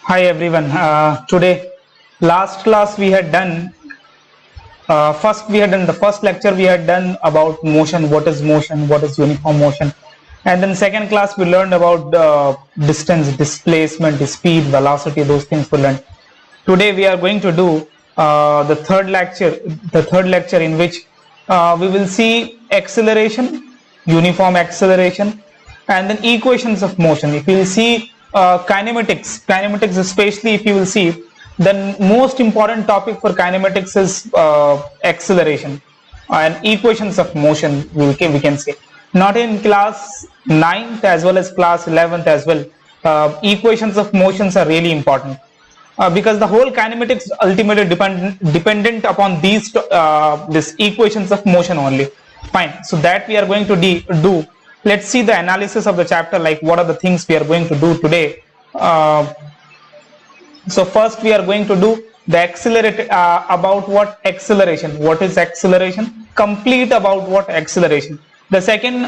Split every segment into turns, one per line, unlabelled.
Hi everyone. Today, last class we had done. First, we had done the first lecture. We had done about motion. What is motion? What is uniform motion? And then second class we learned about distance, displacement, speed, velocity. Those things we learned. Today we are going to do the third lecture. The third lecture in which we will see acceleration, uniform acceleration, and then equations of motion. If you will see kinematics especially if you will see, then most important topic for kinematics is acceleration and equations of motion. We can say not in class 9th as well as class 11th as well. Equations of motions are really important. Because the whole kinematics ultimately dependent upon these this equations of motion only. Fine, so that we are going to do. Let's see the analysis of the chapter, like what are the things we are going to do today. So first we are going to do the accelerate about what acceleration. What is acceleration? Complete about what acceleration. The second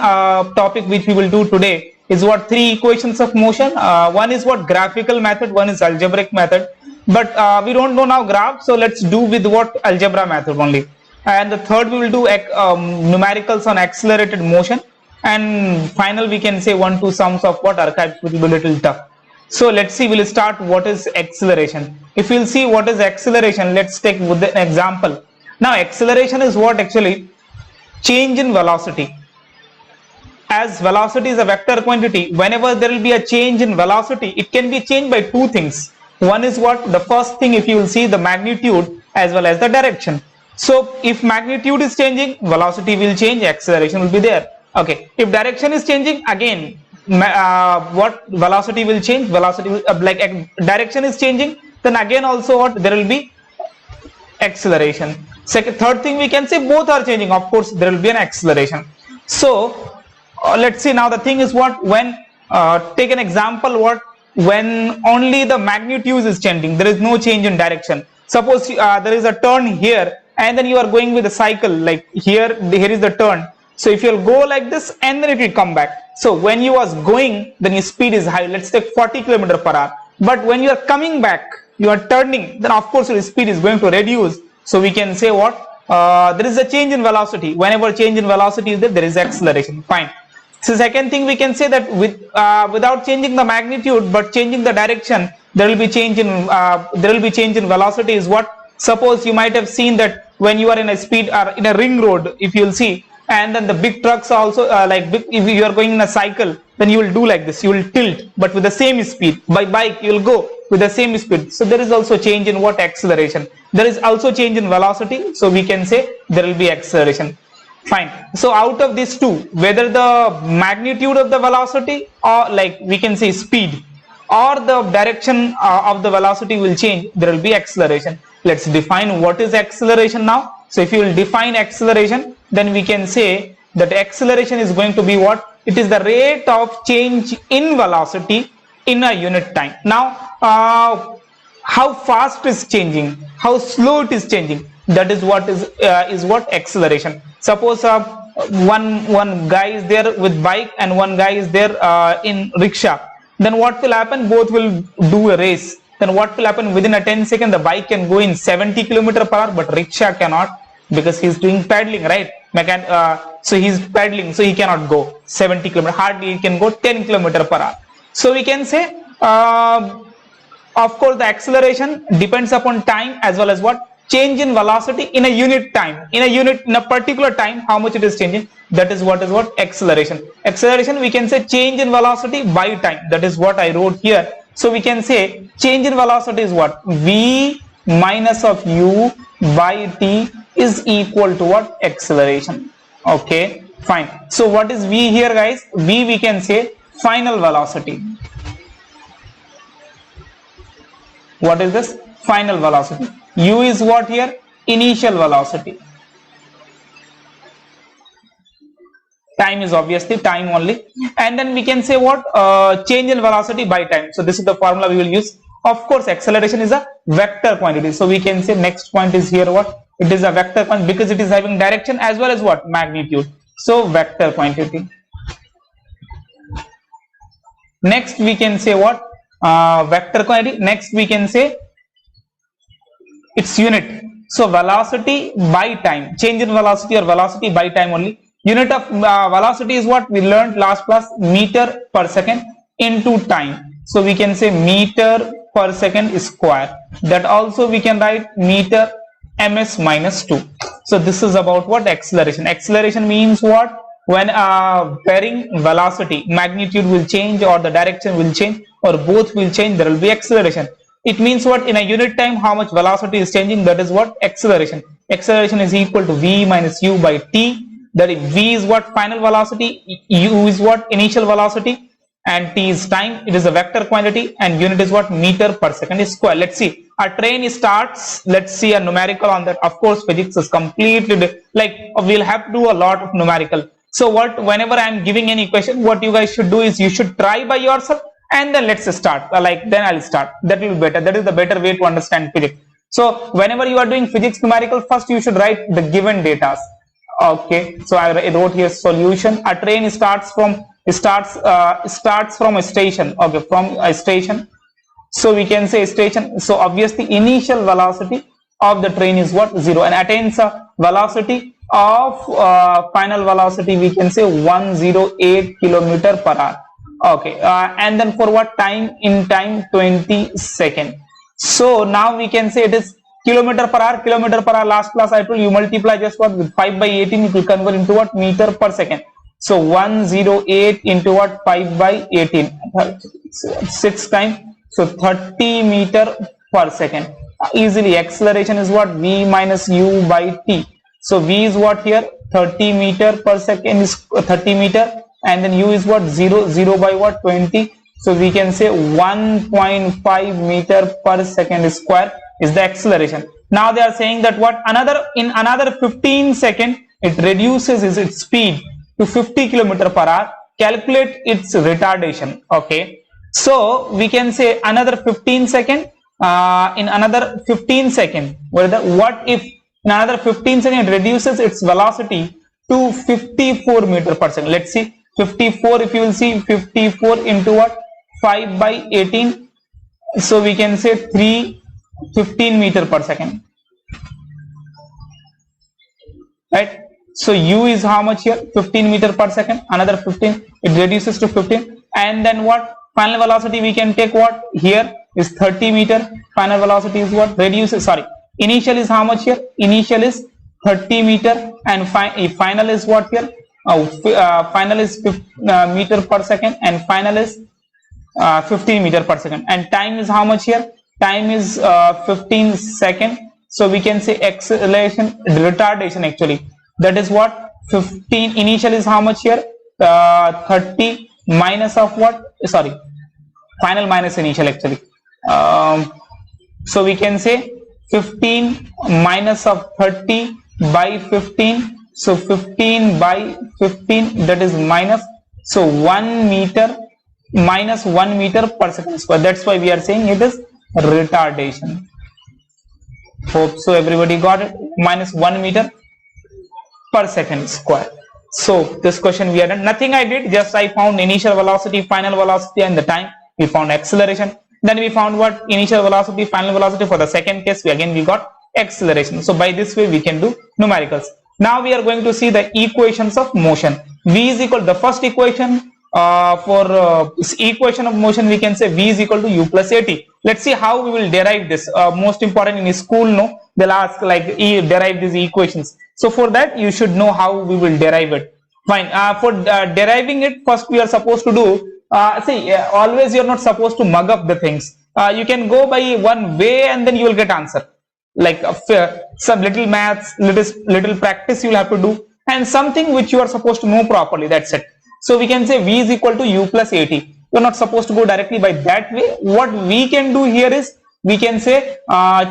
topic which we will do today is what three equations of motion. One is what graphical method, one is algebraic method, but we don't know now graph, so let's do with what algebra method only. And the third we will do numericals on accelerated motion, and final we can say 1-2 sums of what archives, which will be a little tough. So let's see, we'll start what is acceleration. If we'll see what is acceleration, let's take with an example. Now acceleration is what actually change in velocity. As velocity is a vector quantity, whenever there will be a change in velocity, it can be changed by two things. One is what? The first thing, if you will see, the magnitude as well as the direction. So if magnitude is changing, velocity will change, acceleration will be there. Okay, if direction is changing, again what velocity will change, velocity will, direction is changing, then again also what, there will be acceleration. Third thing we can say, both are changing, of course there will be an acceleration. So let's see now, the thing is what, when take an example, what, when only the magnitude is changing, there is no change in direction. Suppose there is a turn here and then you are going with a cycle, like here is the turn. So if you'll go like this and then it will come back. So when you was going, then your speed is high, let's take 40 km per hour. But when you are coming back, you are turning, then of course your speed is going to reduce. So we can say what, there is a change in velocity. Whenever change in velocity is there is acceleration. Fine. So second thing we can say that with without changing the magnitude but changing the direction, there will be change in velocity is what. Suppose you might have seen that when you are in a speed or in a ring road, if you will see, and then the big trucks also if you are going in a cycle, then you will do like this, you will tilt, but with the same speed. By bike you will go with the same speed. So there is also change in what, acceleration. There is also change in velocity, so we can say there will be acceleration. Fine. So out of these two, whether the magnitude of the velocity or like we can say speed or the direction of the velocity will change, there will be acceleration. Let's define what is acceleration now. So if you will define acceleration, then we can say that acceleration is going to be what? It is the rate of change in velocity in a unit time. Now how fast is changing, how slow it is changing, that is what is what acceleration. Suppose one guy is there with bike and one guy is there in rickshaw, then what will happen, both will do a race. Then what will happen, within a 10 seconds the bike can go in 70 km per hour, but rickshaw cannot, because he is doing paddling, right? So he is paddling, so he cannot go 70 km, hardly he can go 10 km per hour. So we can say of course the acceleration depends upon time as well as what, change in velocity in a unit time, in a particular time, how much it is changing, that is what acceleration. Acceleration we can say change in velocity by time, that is what I wrote here. So we can say change in velocity is what, v minus of u by t is equal to what, acceleration. Okay, fine. So what is v here, guys? V we can say final velocity. What is this? Final velocity. U is what here? Initial velocity. Time is obviously time only. And then we can say what, change in velocity by time. So this is the formula we will use. Of course acceleration is a vector quantity, so we can say next point is here what, it is a vector quantity because it is having direction as well as what, magnitude. So vector quantity. Next we can say what, vector quantity. Next we can say its unit. So velocity by time, change in velocity or velocity by time only. Unit of velocity is what we learned last class, meter per second into time. So we can say meter per second square. That also we can write meter ms minus 2. So this is about what acceleration. Acceleration means what? When varying velocity, magnitude will change or the direction will change or both will change, there will be acceleration. It means what? In a unit time, how much velocity is changing, that is what acceleration. Acceleration is equal to v minus u by t. That is, v is what? Final velocity, u is what? Initial velocity, and t is time. It is a vector quantity, and unit is what? Meter per second is square. Let's see. A train starts. Let's see a numerical on that. Of course, physics is completely like we'll have to do a lot of numerical. So what? Whenever I am giving any question, what you guys should do is you should try by yourself, and then let's start. Then I'll start. That will be better. That is the better way to understand physics. So whenever you are doing physics numerical, first you should write the given data. Okay. So I wrote here solution. A train starts from a station. Okay, from a station. So we can say station. So obviously initial velocity of the train is what? 0, and attains a velocity of final velocity, we can say 108 kilometer per hour. Okay, and then for what time? In time 20 seconds. So now we can say it is kilometer per hour. Kilometer per hour, last class I told you multiply just what with 5 by 18, it will convert into what? Meter per second. So 108 into what? 5 by 18, 6 times, so 30 meter per second. Easily acceleration is what? V minus u by t. So v is what here? 30 meter per second is 30 meter, and then u is what? 0 by what? 20. So we can say 1.5 meter per second square is the acceleration. Now they are saying that what? In another 15 seconds it reduces its speed to 50 kilometer per hour. Calculate its retardation. Okay, so we can say another 15 second. In another 15 second, what if in another 15 seconds it reduces its velocity to 54 meter per second? Let's see, 54, if you will see 54 into what? 5 by 18, so we can say 315 meter per second, right? So u is how much here? 15 meter per second. Another 15, it reduces to 15, and then what? Final velocity we can take what? Here is 30 meter. Final velocity is what? Reduces, sorry, initial is how much here? Initial is 30 meter, and final is what here? Final is meter per second, and final is 15 meter per second. And time is how much here? Time is 15 second. So we can say acceleration, retardation actually, that is what? 15. Initial is how much here? 30 minus of what? Sorry, final minus initial actually. So we can say 15 minus of 30 by 15. So 15 by 15, that is minus. So 1 meter minus 1 meter per second square. That's why we are saying it is retardation. Hope so everybody got it. Minus 1 meter per second square. So this question we had done. Nothing I did, just I found initial velocity, final velocity, and the time. We found acceleration. Then we found what? Initial velocity, final velocity. For the second case, we got acceleration. So by this way we can do numericals. Now we are going to see the equations of motion. V is equal to the first equation. For equation of motion, we can say V is equal to u plus at. Let's see how we will derive this. Most important in school, no, they'll ask like derive these equations. So for that you should know how we will derive it. Fine. For deriving it, first we are supposed to do. Always you are not supposed to mug up the things. You can go by one way and then you will get answer. Like some little maths, little practice you will have to do, and something which you are supposed to know properly. That's it. So we can say V is equal to u plus at. You are not supposed to go directly by that way. What we can do here is we can say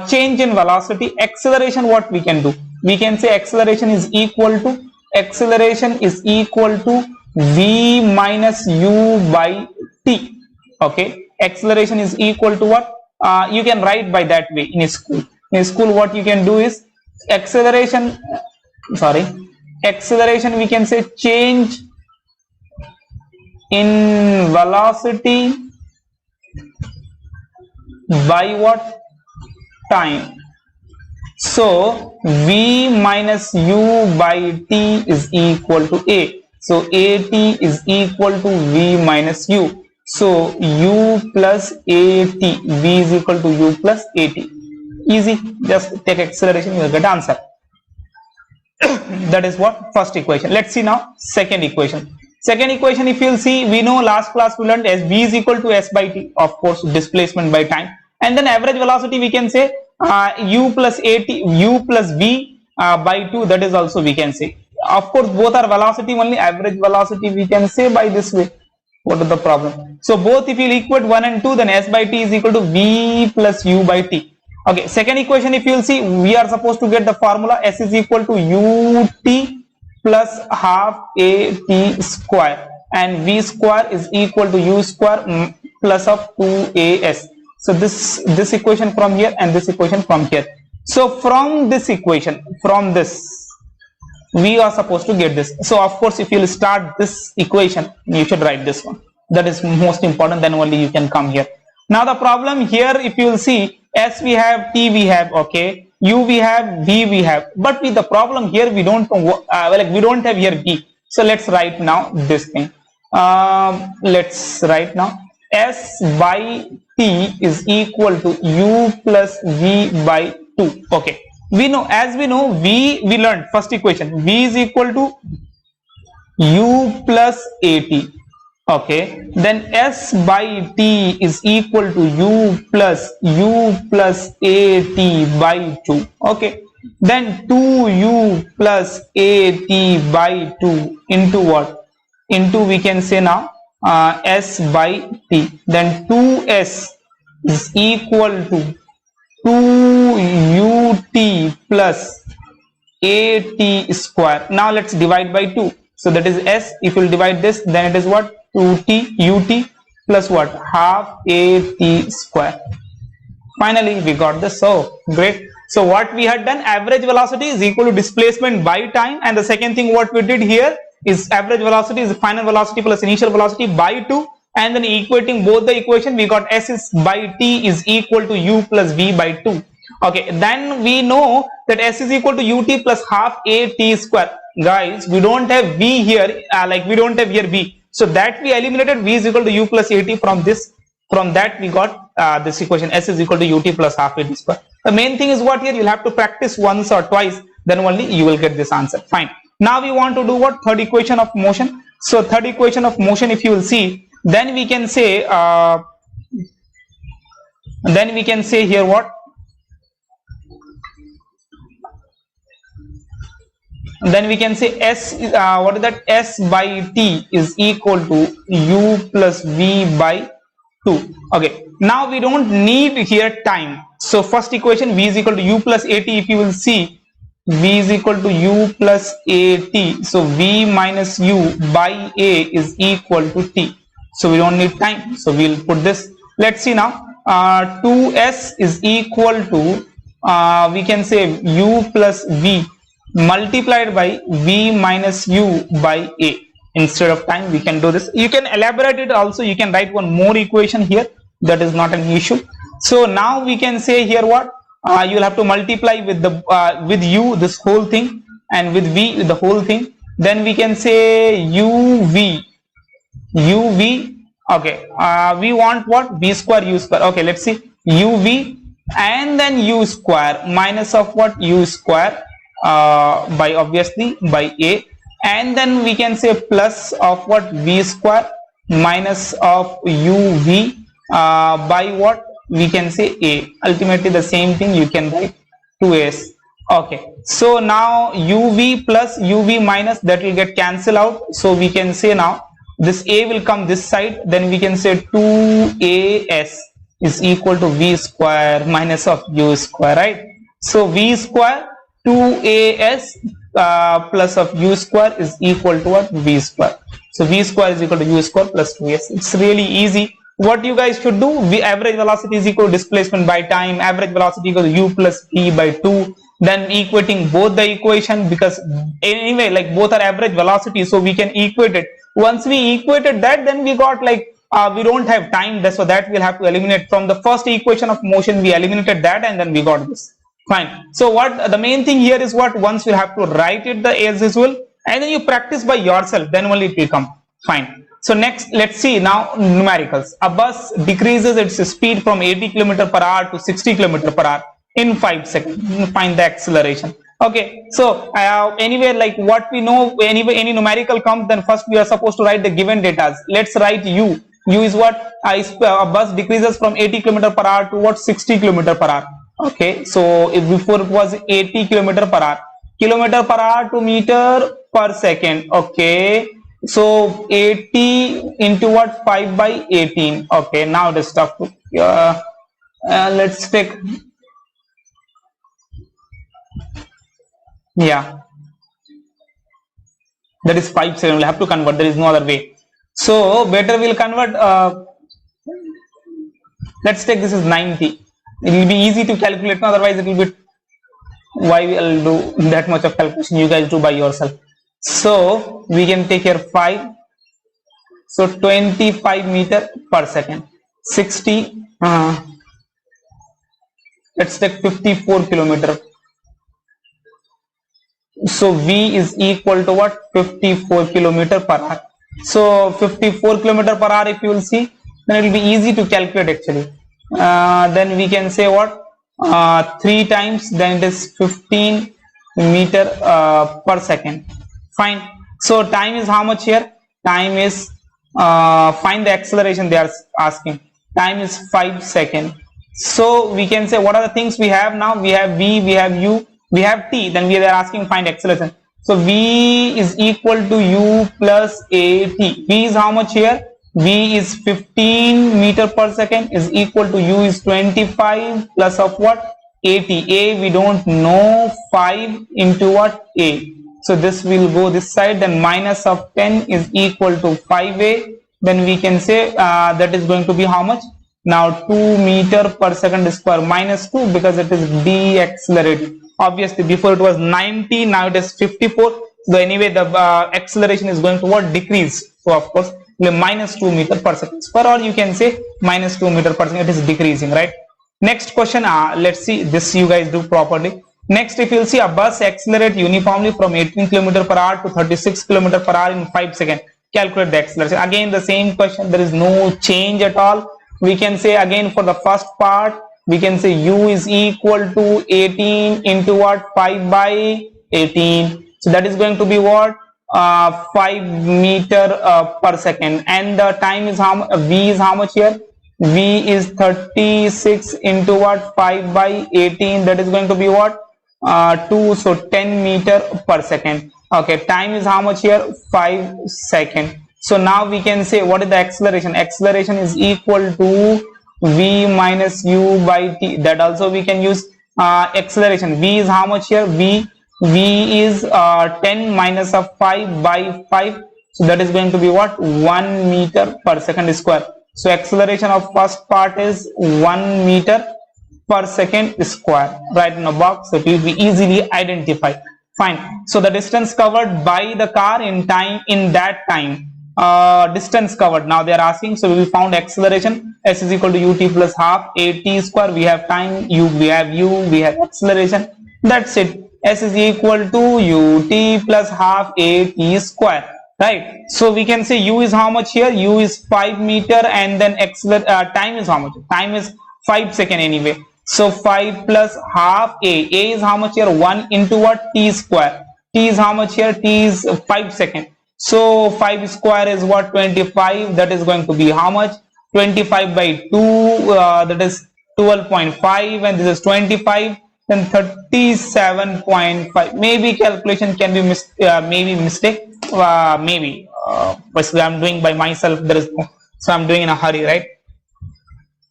change in velocity, acceleration. What we can do? We can say acceleration is equal to V minus u by t. Okay, acceleration is equal to what? You can write by that way in school. In school, what you can do is acceleration. Acceleration. We can say change in velocity by what? Time. So v minus u by t is equal to a. So at is equal to v minus u. So u plus at, v is equal to u plus at. Easy, just take acceleration, you will get answer. That is what first equation. Let's see now second equation. Second equation, if you'll see, we know last class we learned as v is equal to s by t, of course displacement by time, and then average velocity we can say u plus at, u plus v by 2, that is also we can say. Of course both are velocity only, average velocity we can say by this way. What is the problem? So both if you equate 1 and 2, then s by t is equal to v plus u by t. Okay, second equation, if you will see, we are supposed to get the formula s is equal to ut plus half at square, and v square is equal to u square plus of 2as. So this equation from here and this equation from here. So from this equation, from this, we are supposed to get this. So of course if you will start this equation, you should write this one. That is most important, then only you can come here. Now the problem here, if you will see, s we have, t we have, okay, u we have, v we have, but with the problem here we don't know, like we don't have here v. So let's write now this thing. Let's write now s by t is equal to u plus v by 2. Okay, we know, as we know, v we learned first equation, v is equal to u plus at. Okay, then s by t is equal to u plus at by 2. Okay, then 2u plus at by 2 into what? Into, we can say now s by t. Then 2s is equal to 2ut plus at square. Now let's divide by 2. So that is s. If you will divide this, then it is what? 2t ut plus what? Half at square. Finally we got this. So great. So what we had done, average velocity is equal to displacement by time, and the second thing what we did here is average velocity is final velocity plus initial velocity by 2, and then equating both the equation, we got s is by t is equal to u plus v by 2. Okay, then we know that s is equal to ut plus half at square. Guys, we don't have v here, like we don't have here v, so that we eliminated. V is equal to u plus at. From this, from that we got this equation, s is equal to ut plus half at square. The main thing is what here, you'll have to practice once or twice, then only you will get this answer. Fine. Now we want to do what? Third equation of motion. So third equation of motion, if you will see, then we can say here what? Then we can say s, what is that? S by t is equal to u plus v by 2. Okay, now we don't need here time. So first equation, v is equal to u plus at. If you will see, v is equal to u plus at. So v minus u by a is equal to t. So we don't need time. So we'll put this. Let's see now. 2s is equal to we can say u plus v multiplied by v minus u by a. Instead of time, we can do this. You can elaborate it also. You can write one more equation here. That is not an issue. So now we can say here what? You will have to multiply with the with u this whole thing, and with v the whole thing. Then we can say uv. Okay, we want what? V square u square. Okay, let's see, uv and then u square minus of what? U square by obviously by a, and then we can say plus of what? V square minus of uv by what? We can say a. Ultimately the same thing you can write 2s. Okay, so now uv plus uv minus, that will get cancelled out. So we can say now this a will come this side, then we can say 2as is equal to v square minus of u square, right? So v square 2as plus of u square is equal to what? V square. So v square is equal to u square plus 2s. It's really easy. What you guys should do, average velocity is equal to displacement by time, average velocity equal to u plus v by 2, then equating both the equation, because anyway like both are average velocity, so we can equate it. Once we equated that, then we got like we don't have time, so that we'll have to eliminate from the first equation of motion. We eliminated that and then we got this. Fine. So what the main thing here is what, once you have to write it the as usual and then you practice by yourself, then only it will come. Fine. So next, let's see now numericals. A bus decreases its speed from 80 km per hour to 60 km per hour in 5 seconds. Find the acceleration. Okay, so anyway, like what we know, anyway, any numerical comes, then first we are supposed to write the given data. Let's write u. U is what? A bus decreases from 80 km per hour to what? 60 km per hour. Okay, so if before it was 80 km per hour, kilometer per hour to meter per second. Okay, so 80 into what? 5 by 18. Okay, now this stuff. Let's take. Yeah, that is 5 seconds. We'll have to convert. There is no other way. So better we'll convert. Let's take this is 90. It will be easy to calculate. Otherwise, it will be. Why will do that much of calculation? You guys do by yourself. So we can take here 5. So 25 meter per second. 60. Let's take 54 kilometer. So V is equal to what? 54 kilometer per hour. So 54 kilometer per hour, if you will see, then it will be easy to calculate actually. Then we can say what? 3 times, then it is 15 meter per second. Fine. So time is how much here? Time is, find the acceleration they are asking. Time is 5 seconds. So we can say what are the things we have now? We have V, we have U, we have T, then we are asking find acceleration. So V is equal to U plus AT. V is how much here? V is 15 meter per second is equal to U is 25 plus of what? AT. A we don't know, 5 into what? A. So this will go this side, then minus of 10 is equal to 5A. Then we can say that is going to be how much? Now 2 meter per second square minus 2 because it is deaccelerated. Obviously before it was 90, now it is 54. So anyway the acceleration is going to what? Decrease. So of course minus 2 meter per second square, or you can say minus 2 meter per second. It is decreasing, right? Next question, let's see this you guys do properly. Next, if you'll see a bus accelerate uniformly from 18 km per hour to 36 km per hour in 5 seconds. Calculate the acceleration. Again the same question, there is no change at all. We can say again for the first part, we can say U is equal to 18 into what? 5 by 18. So that is going to be what? 5 meter per second. And the time is how much? V is how much here? V is 36 into what? 5 by 18. That is going to be what? 2. So 10 meter per second. Okay, time is how much here? 5 seconds. So now we can say what is the acceleration? Acceleration is equal to V minus U by T. That also we can use acceleration. V is how much here? V is 10 minus of 5 by 5. So that is going to be what? 1 meter per second square. So acceleration of first part is 1 meter per second square. Right in a box, so it will be easily identified. Fine. So the distance covered by the car in time, in that time, distance covered. Now they are asking, so we will found acceleration. S is equal to ut plus half at square. We have time. We have u. We have acceleration. That's it. S is equal to ut plus half at square. Right. So we can say u is how much here? U is 5 meter, and then time is how much? Time is 5 seconds anyway. So 5 plus half a. A is how much here? 1 into what? T square. T is how much here? T is 5 seconds. So 5 square is what? 25. That is going to be how much? 25 by 2. That is 12.5, and this is 25. Then 37.5. Maybe calculation can be maybe mistake. Maybe. Basically, I'm doing by myself. There is no, so I'm doing in a hurry, right?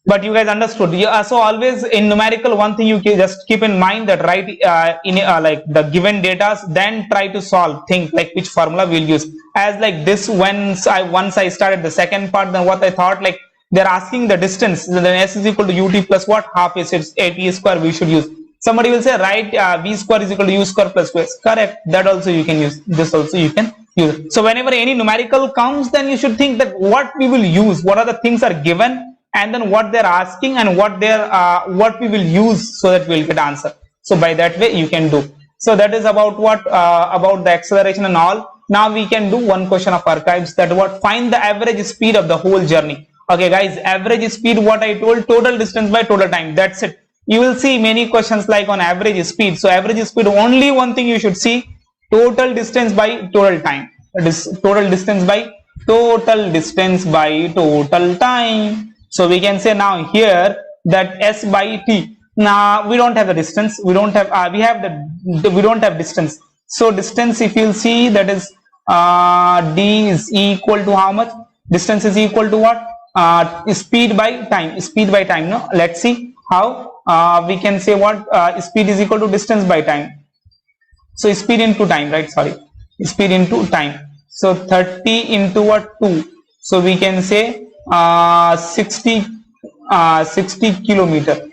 But you guys understood. Yeah, so always in numerical, one thing you can just keep in mind that write in like the given data, then try to solve. Think like which formula we'll use. As like this, once I started the second part, then what I thought, like they're asking the distance. Then S is equal to ut plus what? Half is at square. We should use. Somebody will say, right, v square is equal to u square plus 2s. Correct. That also you can use. This also you can use. So whenever any numerical comes, then you should think that what we will use, what are the things are given, and then what they're asking and what we will use so that we'll get answer. So by that way you can do. So that is about what about the acceleration and all. Now we can do one question of archives, that what, find the average speed of the whole journey. Okay guys, average speed, what I told, total distance by total time, that's it. You will see many questions like on average speed. So average speed, only one thing you should see, total distance by total time. That is total distance by total time. So we can say now here that S by T. Now we don't have the distance, we don't have we don't have distance. So distance, if you'll see, that is D is equal to how much? Distance is equal to what? Speed by time. Speed by time. No, let's see how we can say what speed is equal to distance by time. So speed into time, right? Sorry, speed into time. So 30 into what? 2. So we can say 60 kilometer.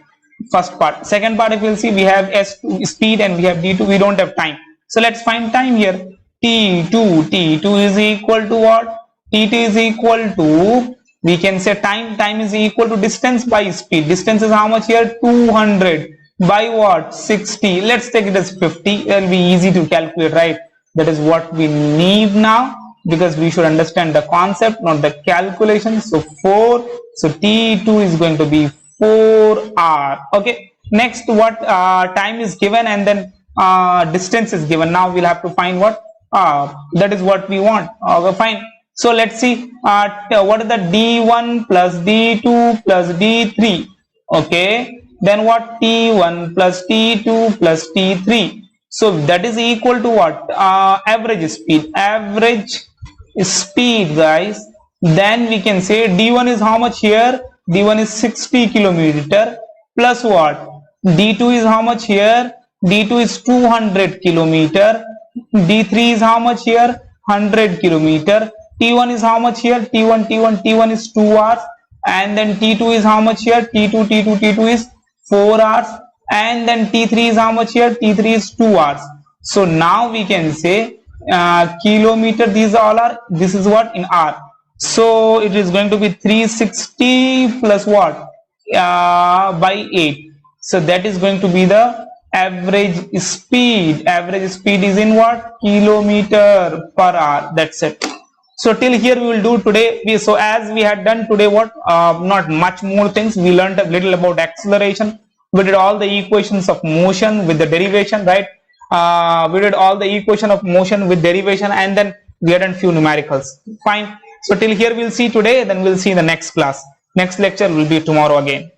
First part. Second part, if you'll see, we have S2 speed and we have D2. We don't have time. So let's find time here. T2 is equal to what? T2 is equal to, we can say time is equal to distance by speed. Distance is how much here? 200 by what? 60. Let's take it as 50. It will be easy to calculate, right? That is what we need now, because we should understand the concept, not the calculation. So 4. So T2 is going to be 4 hour. Okay. Next, what time is given and then distance is given. Now we'll have to find what that is what we want. Okay, fine. So let's see what is the D1 plus D2 plus D3. Okay, then what? T1 plus T2 plus T3. So that is equal to what? Average speed. Average speed, guys. Then we can say D1 is how much here? D1 is 60 kilometer plus what? D2 is how much here? D2 is 200 kilometer. D3 is how much here? 100 kilometer. T1 is how much here? T1 is 2 hours. And then T2 is how much here? T2 is 4 hours. And then T3 is how much here? T3 is 2 hours. So now we can say kilometer, these all are, this is what in hour. So it is going to be 360 plus what? By 8. So that is going to be the average speed. Average speed is in what? Kilometer per hour. That's it. So till here we will do today. So as we had done today, what? Not much more things. We learned a little about acceleration. We did all the equations of motion with the derivation, right? We did all the equation of motion with derivation, and then we had done few numericals. Fine. So till here we'll see today, then we'll see in the next class. Next lecture will be tomorrow again.